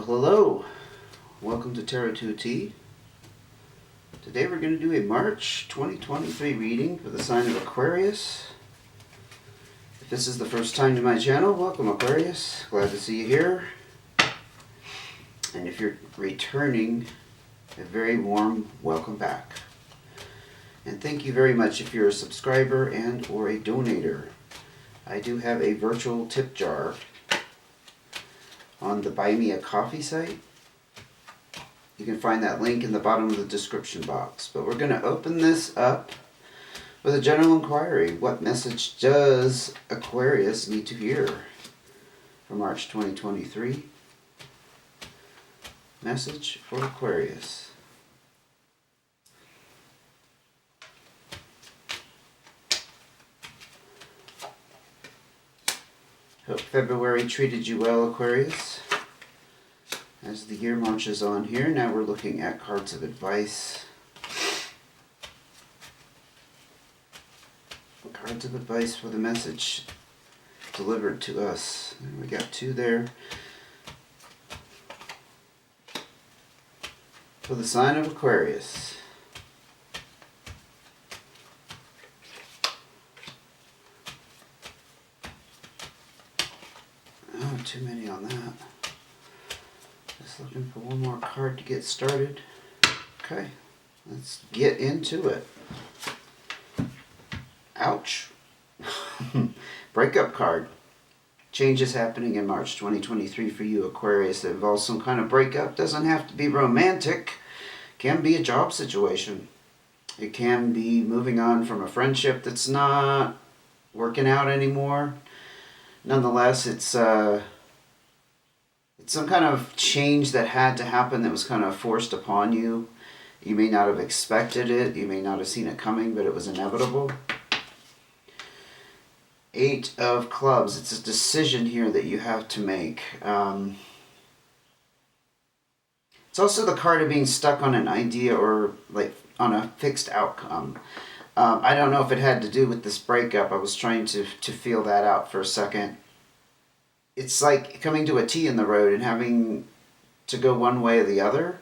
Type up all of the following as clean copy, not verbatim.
Well, hello. Welcome to Tarot 2T. Today we're going to do a March 2023 reading for the sign of Aquarius. If this is the first time to my channel, welcome Aquarius. Glad to see you here. And if you're returning, a very warm welcome back. And thank you very much if you're a subscriber and or a donator. I do have a virtual tip jar on the Buy Me a Coffee site. You can find that link in the bottom of the description box. But we're going to open this up with a general inquiry. What message does Aquarius need to hear for March 2023? Message for Aquarius. Hope February treated you well, Aquarius. As the year marches on here, now we're looking at cards of advice. Cards of advice for the message delivered to us. And we got two there. For the sign of Aquarius. Oh, too many on that. Just looking for one more card to get started. Okay, let's get into it. Ouch. Breakup card. Changes happening in March 2023 for you, Aquarius, that involves some kind of breakup. Doesn't have to be romantic. Can be a job situation. It can be moving on from a friendship that's not working out anymore. Nonetheless, it's some kind of change that had to happen that was kind of forced upon you. You may not have expected it. You may not have seen it coming, but it was inevitable. 8 of Clubs. It's a decision here that you have to make. It's also the card of being stuck on an idea or like on a fixed outcome. I don't know if it had to do with this breakup. I was trying to feel that out for a second. It's like coming to a T in the road and having to go one way or the other.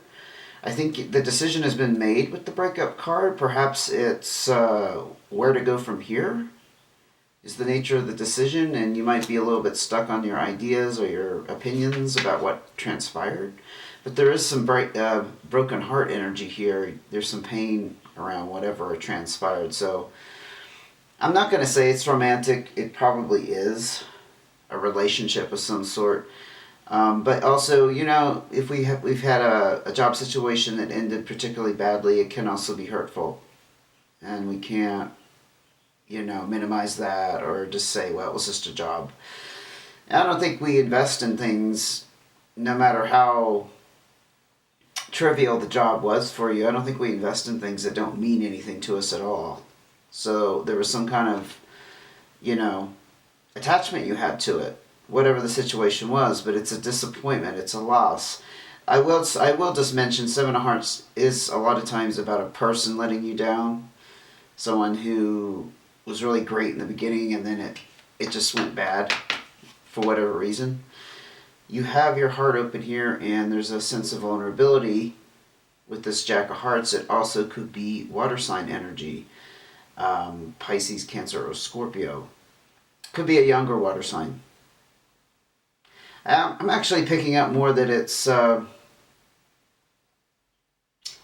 I think the decision has been made with the breakup card. Perhaps it's where to go from here is the nature of the decision, and you might be a little bit stuck on your ideas or your opinions about what transpired. But there is some broken heart energy here. There's some pain around whatever transpired. So I'm not going to say it's romantic. It probably is a relationship of some sort. But also, you know, if we've had a job situation that ended particularly badly, it can also be hurtful. And we can't, you know, minimize that or just say, well, it was just a job. And I don't think we invest in things, no matter how trivial the job was for you. I don't think we invest in things that don't mean anything to us at all. So there was some kind of, you know, attachment you had to it, whatever the situation was, but it's a disappointment, it's a loss. I will just mention 7 of Hearts is a lot of times about a person letting you down, someone who was really great in the beginning and then it just went bad for whatever reason. You have your heart open here, and there's a sense of vulnerability with this Jack of Hearts. It also could be water sign energy, Pisces, Cancer, or Scorpio. Could be a younger water sign. I'm actually picking up more that it's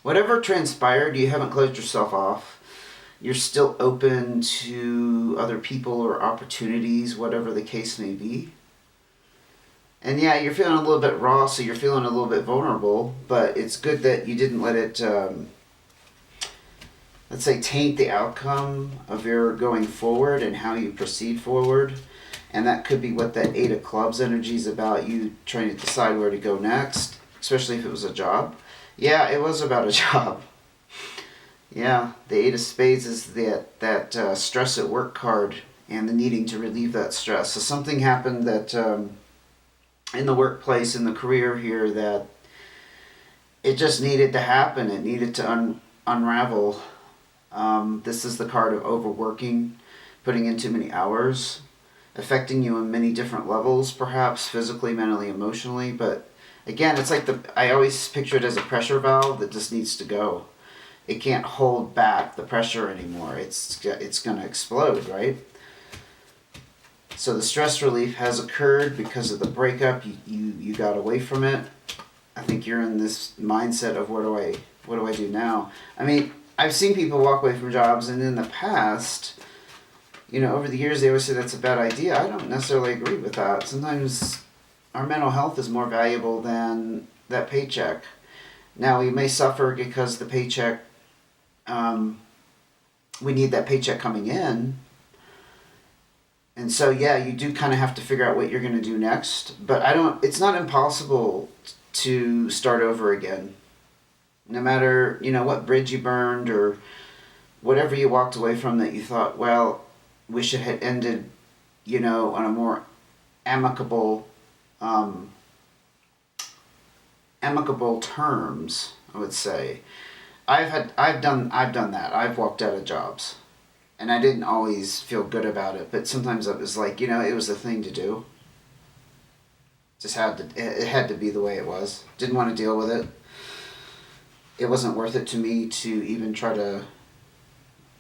whatever transpired, you haven't closed yourself off. You're still open to other people or opportunities, whatever the case may be. And yeah, you're feeling a little bit raw, so you're feeling a little bit vulnerable, but it's good that you didn't let it, let's say, taint the outcome of your going forward and how you proceed forward. And that could be what that 8 of Clubs energy is about, you trying to decide where to go next, especially if it was a job. Yeah, it was about a job. Yeah, the 8 of Spades is that stress at work card and the needing to relieve that stress. So something happened that in the workplace, in the career here, that it just needed to happen. It needed to unravel. This is the card of overworking, putting in too many hours, affecting you on many different levels, perhaps physically, mentally, emotionally. But Again, it's like I always picture it as a pressure valve that just needs to go. It can't hold back the pressure anymore. It's going to explode, right? So the stress relief has occurred because of the breakup. You got away from it. I think you're in this mindset of what do I do now? I mean, I've seen people walk away from jobs, and in the past, over the years, they always say that's a bad idea. I don't necessarily agree with that. Sometimes our mental health is more valuable than that paycheck. Now, we may suffer because the paycheck, we need that paycheck coming in. And so, yeah, you do kind of have to figure out what you're going to do next. But it's not impossible to start over again. No matter, what bridge you burned or whatever you walked away from that you thought, well, wish it had ended, on a more amicable terms, I would say. I've done that. I've walked out of jobs, and I didn't always feel good about it. But sometimes it was like, it was the thing to do. It had to be the way it was. Didn't want to deal with it. It wasn't worth it to me to even try to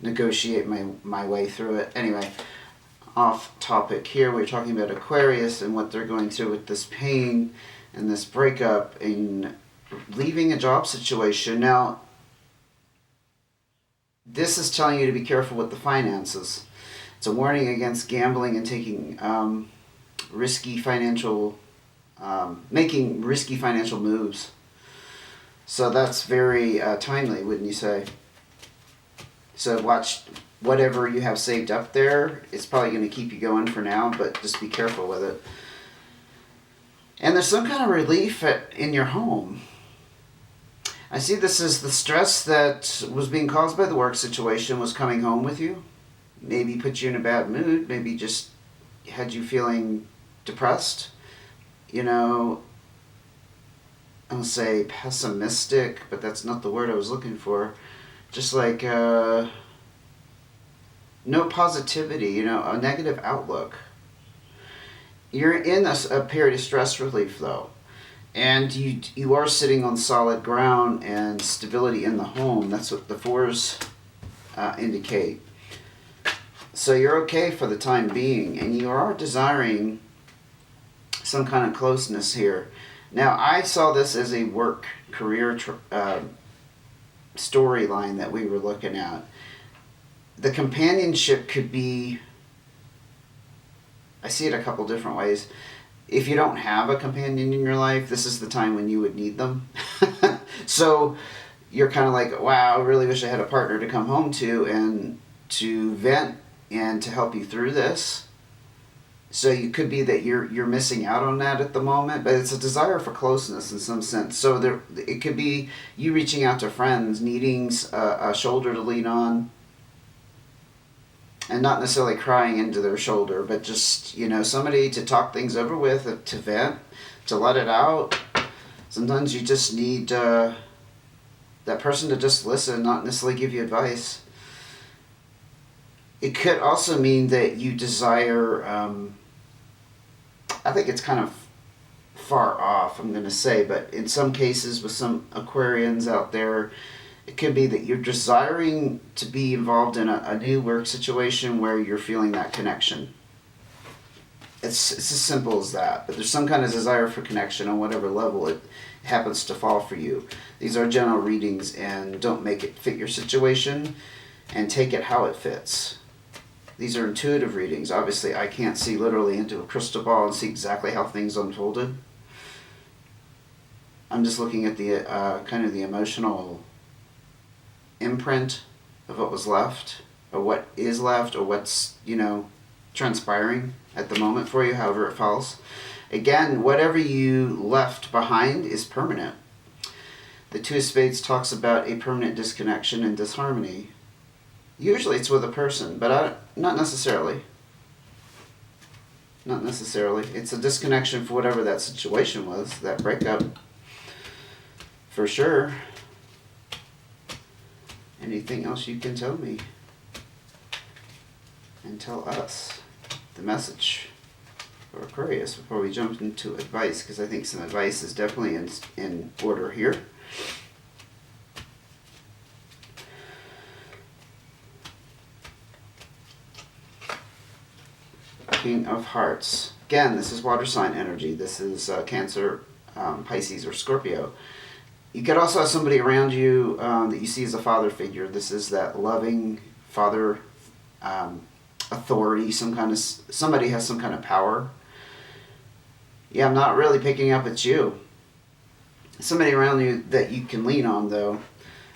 negotiate my way through it. Anyway, off topic here. We're talking about Aquarius and what they're going through with this pain and this breakup and leaving a job situation. Now, this is telling you to be careful with the finances. It's a warning against gambling and taking making risky financial moves. So that's very timely, wouldn't you say? So watch whatever you have saved up there. It's probably going to keep you going for now, but just be careful with it. And there's some kind of relief in your home. I see this as the stress that was being caused by the work situation was coming home with you. Maybe put you in a bad mood. Maybe just had you feeling depressed. I'll say pessimistic, but that's not the word I was looking for. Just like no positivity, a negative outlook. You're in a period of stress relief, though. And you are sitting on solid ground and stability in the home. That's what the fours indicate. So you're okay for the time being, and you are desiring some kind of closeness here. Now, I saw this as a work career storyline that we were looking at. The companionship could be, I see it a couple different ways. If you don't have a companion in your life, this is the time when you would need them. So you're kind of like, wow, I really wish I had a partner to come home to and to vent and to help you through this. So you could be that you're missing out on that at the moment, but it's a desire for closeness in some sense. So it could be you reaching out to friends, needing a shoulder to lean on, and not necessarily crying into their shoulder, but just, somebody to talk things over with, to vent, to let it out. Sometimes you just need that person to just listen, not necessarily give you advice. It could also mean that you desire, I think it's kind of far off, I'm going to say, but in some cases with some Aquarians out there, it could be that you're desiring to be involved in a new work situation where you're feeling that connection. It's as simple as that, but there's some kind of desire for connection on whatever level it happens to fall for you. These are general readings, and don't make it fit your situation, and take it how it fits. These are intuitive readings. Obviously, I can't see literally into a crystal ball and see exactly how things unfolded. I'm just looking at the kind of the emotional imprint of what was left, or what is left, or what's, transpiring at the moment for you, however it falls. Again, whatever you left behind is permanent. The Two of Spades talks about a permanent disconnection and disharmony. Usually it's with a person, but not necessarily. Not necessarily. It's a disconnection for whatever that situation was, that breakup. For sure. Anything else you can tell me? And tell us the message for Aquarius before we jump into advice, because I think some advice is definitely in order here. King of Hearts. Again, this is water sign energy. This is Cancer, Pisces, or Scorpio. You could also have somebody around you that you see as a father figure. This is that loving father authority. Somebody has some kind of power. Yeah, I'm not really picking up it's you. Somebody around you that you can lean on, though.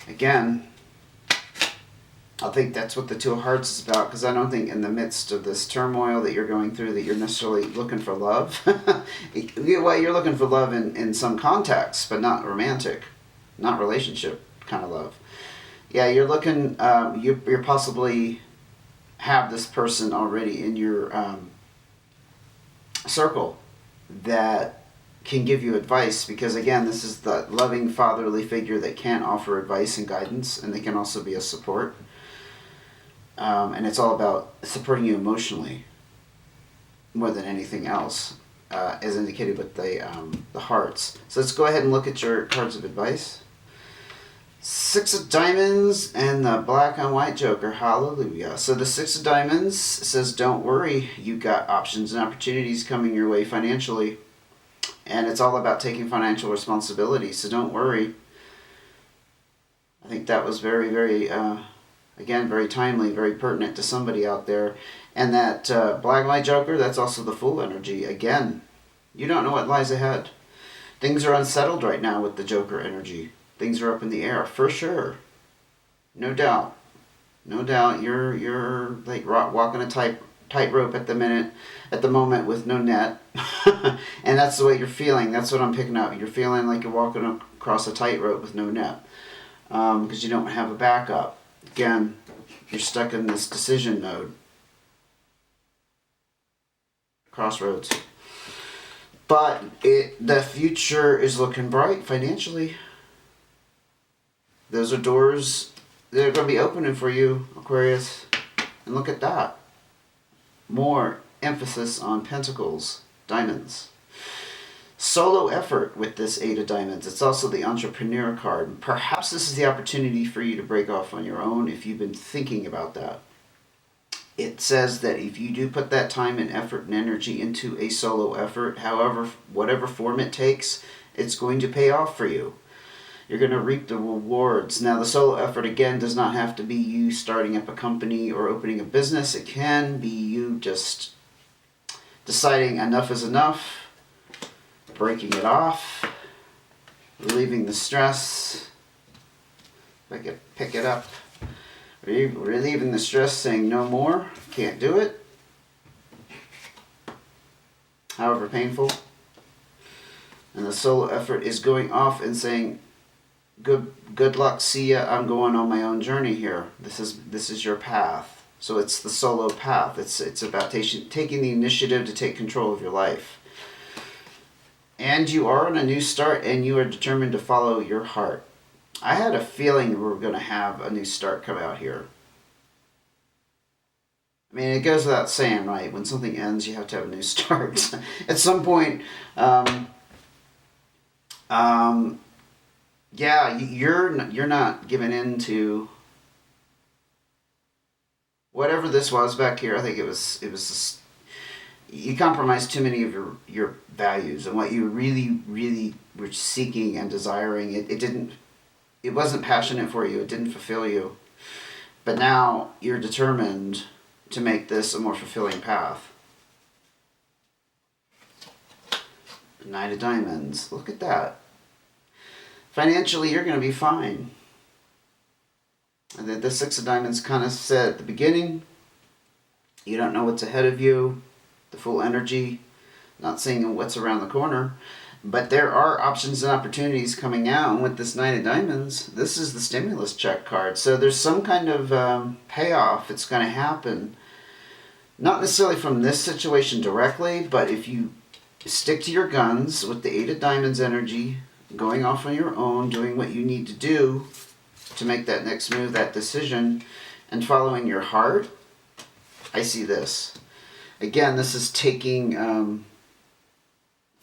Again, I think that's what the Two of Hearts is about, because I don't think in the midst of this turmoil that you're going through that you're necessarily looking for love. Well, you're looking for love in some context, but not romantic, not relationship kind of love. Yeah, you're looking, you're possibly have this person already in your circle that can give you advice, because again, this is the loving fatherly figure that can offer advice and guidance, and they can also be a support. And it's all about supporting you emotionally more than anything else, as indicated with the hearts. So let's go ahead and look at your cards of advice. Six of Diamonds and the black on white Joker. Hallelujah. So the Six of Diamonds says, don't worry, you got options and opportunities coming your way financially. And it's all about taking financial responsibility, so don't worry. I think that was very, very, again, very timely, very pertinent to somebody out there. And that black and white Joker, that's also the Fool energy. Again, you don't know what lies ahead. Things are unsettled right now with the Joker energy. Things are up in the air, for sure. No doubt. No doubt. You're like walking a tightrope at the moment with no net. And that's the way you're feeling. That's what I'm picking up. You're feeling like you're walking across a tightrope with no net. Because you don't have a backup. Again, you're stuck in this decision mode. Crossroads. But the future is looking bright financially. Those are doors that are going to be opening for you, Aquarius. And look at that. More emphasis on Pentacles, Diamonds. Solo effort with this Eight of Diamonds. It's also the Entrepreneur card. Perhaps this is the opportunity for you to break off on your own if you've been thinking about that. It says that if you do put that time and effort and energy into a solo effort, however, whatever form it takes, it's going to pay off for you. You're going to reap the rewards. Now, the solo effort, again, does not have to be you starting up a company or opening a business. It can be you just deciding enough is enough, breaking it off, relieving the stress. If I could pick it up. Relieving the stress, saying no more, can't do it. However painful. And the solo effort is going off and saying, good luck, see ya, I'm going on my own journey here. This is your path. So it's the solo path. It's about taking the initiative to take control of your life. And you are on a new start, and you are determined to follow your heart. I had a feeling we were going to have a new start come out here. I mean, it goes without saying, right? When something ends, you have to have a new start. At some point, yeah, you're not giving in to whatever this was back here. I think it was just, you compromised too many of your values and what you really were seeking and desiring. It wasn't passionate for you. It didn't fulfill you. But now you're determined to make this a more fulfilling path. Knight of Diamonds. Look at that. Financially, you're going to be fine. And the Six of Diamonds kind of said at the beginning, you don't know what's ahead of you. The full energy. Not seeing what's around the corner. But there are options and opportunities coming out. And with this Knight of Diamonds, this is the stimulus check card. So there's some kind of payoff that's going to happen. Not necessarily from this situation directly, but if you stick to your guns with the Eight of Diamonds energy, going off on your own, doing what you need to do to make that next move, that decision, and following your heart, I see this. Again, this is taking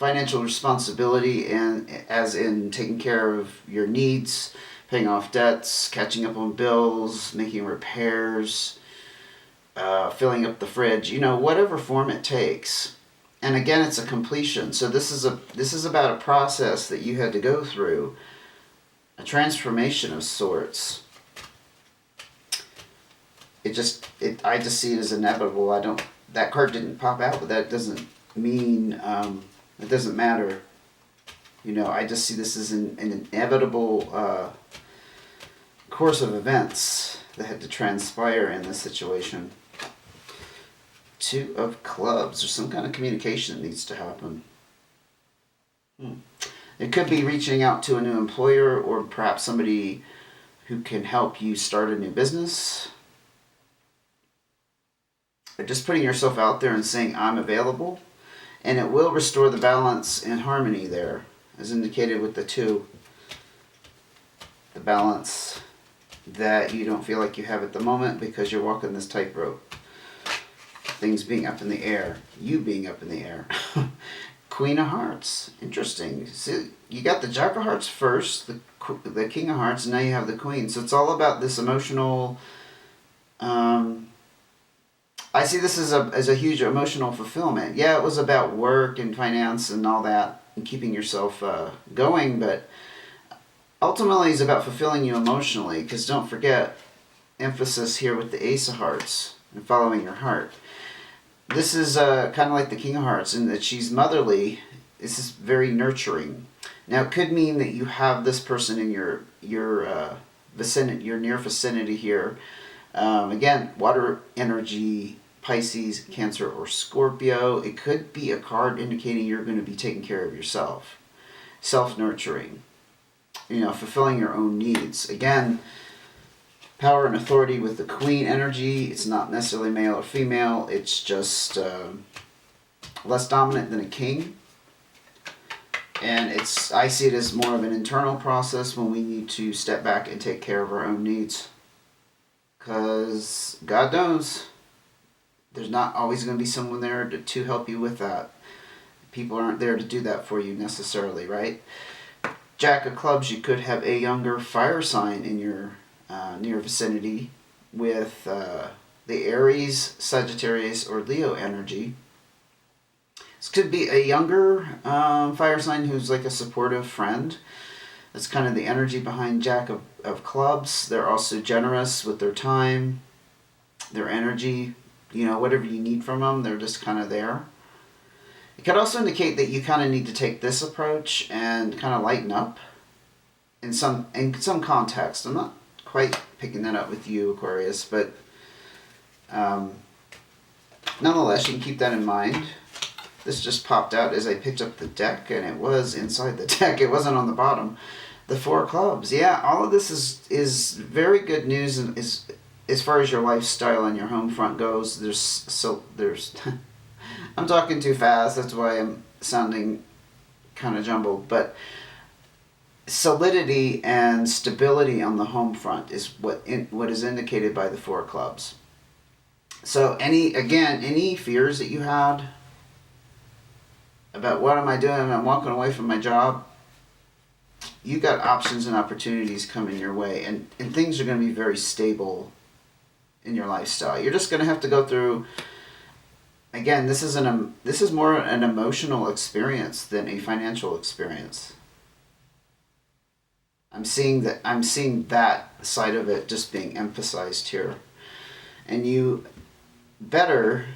financial responsibility, and as in taking care of your needs, paying off debts, catching up on bills, making repairs, filling up the fridge, whatever form it takes. And again, it's a completion. So this is about a process that you had to go through, a transformation of sorts. I just see it as inevitable. That card didn't pop out, but that doesn't mean it doesn't matter. I just see this as an inevitable course of events that had to transpire in this situation. 2 of clubs. There's some kind of communication that needs to happen. It could be reaching out to a new employer, or perhaps somebody who can help you start a new business. Or just putting yourself out there and saying, I'm available. And it will restore the balance and harmony there, as indicated with the 2. The balance that you don't feel like you have at the moment because you're walking this tightrope. Things being up in the air. You being up in the air. Queen of Hearts. Interesting. See, you got the Jack of Hearts first, the King of Hearts, and now you have the Queen. So it's all about this emotional... I see this as a huge emotional fulfillment. Yeah, it was about work and finance and all that, and keeping yourself going, but ultimately it's about fulfilling you emotionally, because don't forget, emphasis here with the Ace of Hearts and following your heart. This is kind of like the King of Hearts in that she's motherly. This is very nurturing. Now, it could mean that you have this person in your vicinity, your near vicinity here. Again, water energy, Pisces, Cancer, or Scorpio. It could be a card indicating you're going to be taking care of yourself. Self-nurturing. Fulfilling your own needs. Again, power and authority with the Queen energy. It's not necessarily male or female. It's just less dominant than a king. And I see it as more of an internal process when we need to step back and take care of our own needs. Because God knows there's not always going to be someone there to help you with that. People aren't there to do that for you necessarily, right? Jack of Clubs, you could have a younger fire sign in your near vicinity with the Aries, Sagittarius, or Leo energy. This could be a younger fire sign who's like a supportive friend. That's kind of the energy behind Jack of Clubs. They're also generous with their time, their energy, whatever you need from them, they're just kind of there. It could also indicate that you kind of need to take this approach and kind of lighten up in some context. I'm not quite picking that up with you, Aquarius, but nonetheless, you can keep that in mind. This just popped out as I picked up the deck, and it was inside the deck. It wasn't on the bottom. The 4 of Clubs. Yeah, all of this is very good news, and as far as your lifestyle and your home front goes. There's I'm talking too fast. That's why I'm sounding kind of jumbled. But solidity and stability on the home front is what is indicated by the 4 of Clubs. So any fears that you had about what am I doing? I'm walking away from my job. You got options and opportunities coming your way, and things are going to be very stable in your lifestyle. You're just going to have to go through. Again, this is more an emotional experience than a financial experience. I'm seeing that side of it just being emphasized here, and you better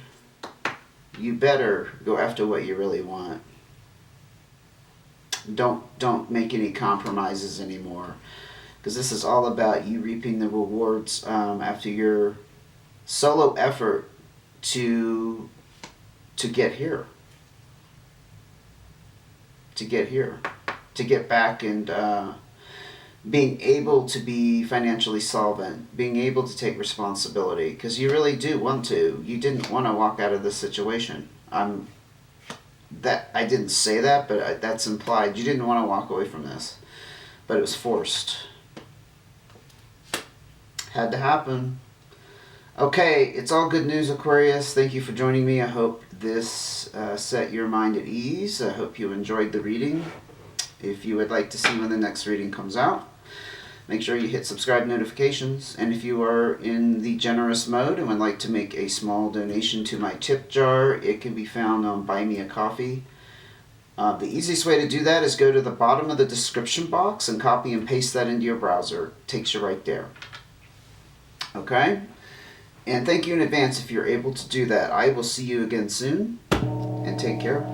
go after what you really want. Don't make any compromises anymore, because this is all about you reaping the rewards after your solo effort to get here. To get back and being able to be financially solvent, being able to take responsibility, because you really do want to. You didn't want to walk out of this situation. I didn't say that, but that's implied. You didn't want to walk away from this, but it was forced. Had to happen. Okay, it's all good news, Aquarius. Thank you for joining me. I hope this set your mind at ease. I hope you enjoyed the reading. If you would like to see when the next reading comes out, make sure you hit subscribe notifications. And if you are in the generous mode and would like to make a small donation to my tip jar, it can be found on Buy Me a Coffee. The easiest way to do that is go to the bottom of the description box and copy and paste that into your browser. It takes you right there. Okay? And thank you in advance if you're able to do that. I will see you again soon, and take care.